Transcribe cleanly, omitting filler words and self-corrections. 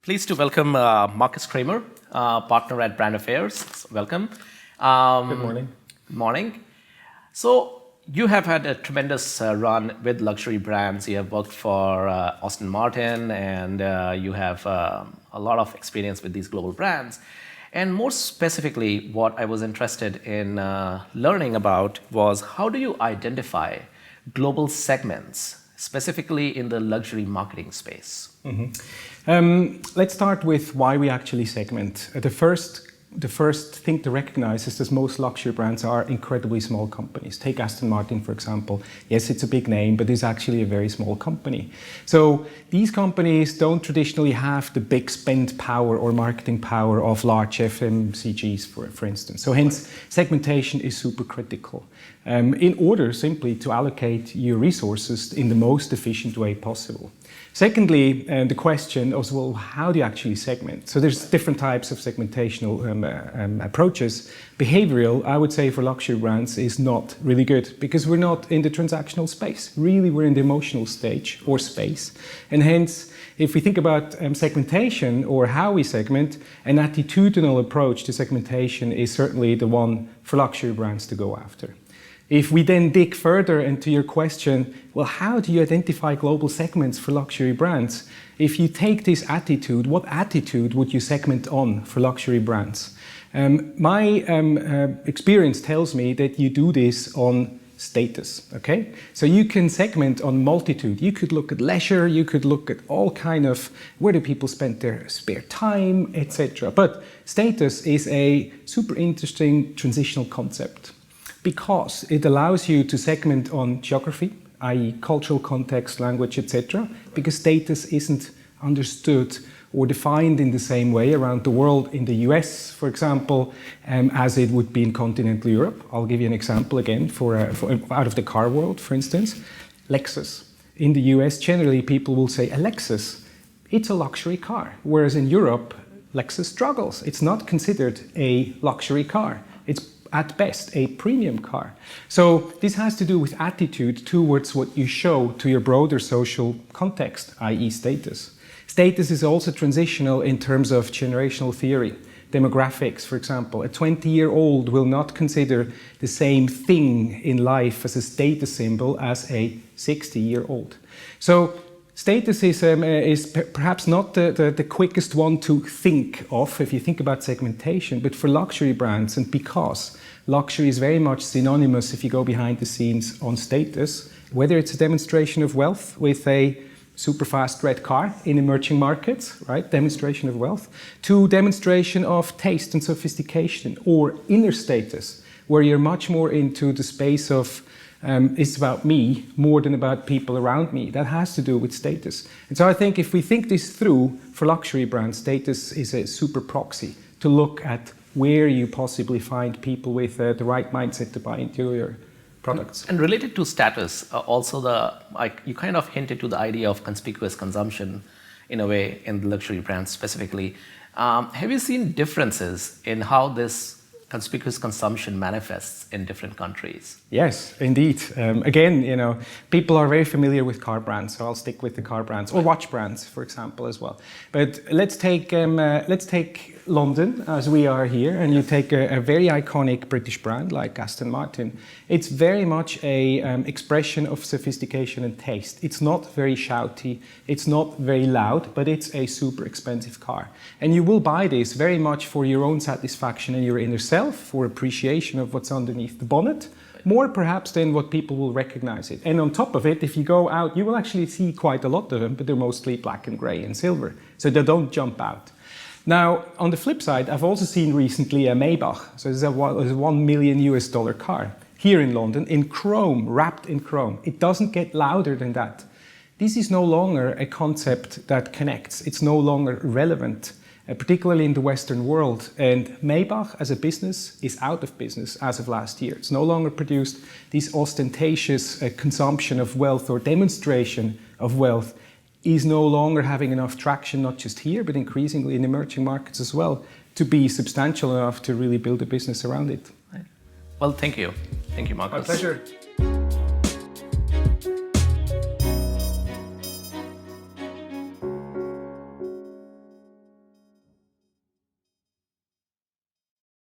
Pleased to welcome Markus Kramer, partner at Brand Affairs. Welcome. Good morning. Good morning. So you have had a tremendous run with luxury brands. You have worked for Aston Martin, and you have a lot of experience with these global brands. And more specifically, what I was interested in learning about was how do you identify global segments, specifically in the luxury marketing space? Let's start with why we actually segment. The first thing to recognize is that most luxury brands are incredibly small companies. Take Aston Martin, for example. Yes, it's a big name, but it's actually a very small company. So these companies don't traditionally have the big spend power or marketing power of large FMCGs, for instance. So hence, segmentation is super critical in order simply to allocate your resources in the most efficient way possible. Secondly, the question is, well, how do you actually segment? So there's different types of segmentational approaches. Behavioral, I would say for luxury brands, is not really good because we're not in the transactional space. Really, we're in the emotional stage or space. And hence, if we think about segmentation or how we segment, an attitudinal approach to segmentation is certainly the one for luxury brands to go after. If we then dig further into your question, well, how do you identify global segments for luxury brands? If you take this attitude, what attitude would you segment on for luxury brands? My experience tells me that you do this on status, okay? So you can segment on multitude. You could look at leisure, you could look at all kind of where do people spend their spare time, etc. But status is a super interesting transitional concept, because it allows you to segment on geography, i.e. cultural context, language, etc. Because status isn't understood or defined in the same way around the world in the US, for example, as it would be in continental Europe. I'll give you an example again for out of the car world, for instance. Lexus. In the US, generally people will say a Lexus, it's a luxury car. Whereas in Europe, Lexus struggles. It's not considered a luxury car. It's at best a premium car. So this has to do with attitude towards what you show to your broader social context, i.e. status. Status is also transitional in terms of generational theory. Demographics, for example. A 20-year-old will not consider the same thing in life as a status symbol as a 60-year-old. So status is perhaps not the quickest one to think of if you think about segmentation, but for luxury brands, and because luxury is very much synonymous if you go behind the scenes on status, whether it's a demonstration of wealth with a super fast red car in emerging markets, right? Demonstration of wealth, to demonstration of taste and sophistication, or inner status, where you're much more into the space of it's about me more than about people around me. That has to do with status. And so I think if we think this through, for luxury brands, status is a super proxy to look at where you possibly find people with the right mindset to buy into your products. And related to status, also you kind of hinted to the idea of conspicuous consumption in a way in the luxury brands specifically. Have you seen differences in how this conspicuous consumption manifests in different countries? Yes, indeed. Again, people are very familiar with car brands, so I'll stick with the car brands, or watch brands, for example, as well. But let's take London, as we are here, and you take a very iconic British brand like Aston Martin. It's very much a expression of sophistication and taste. It's not very shouty, it's not very loud, but it's a super expensive car. And you will buy this very much for your own satisfaction and your inner self, for appreciation of what's underneath the bonnet, more perhaps than what people will recognize it. And on top of it, if you go out, you will actually see quite a lot of them, but they're mostly black and gray and silver, so they don't jump out. Now, on the flip side, I've also seen recently a Maybach, so it's a $1 million car, here in London, in chrome, wrapped in chrome. It doesn't get louder than that. This is no longer a concept that connects. It's no longer relevant, particularly in the Western world. And Maybach as a business is out of business as of last year. It's no longer produced this ostentatious consumption of wealth or demonstration of wealth is no longer having enough traction, not just here, but increasingly in emerging markets as well, to be substantial enough to really build a business around it. Well, thank you. Thank you, Markus. My pleasure.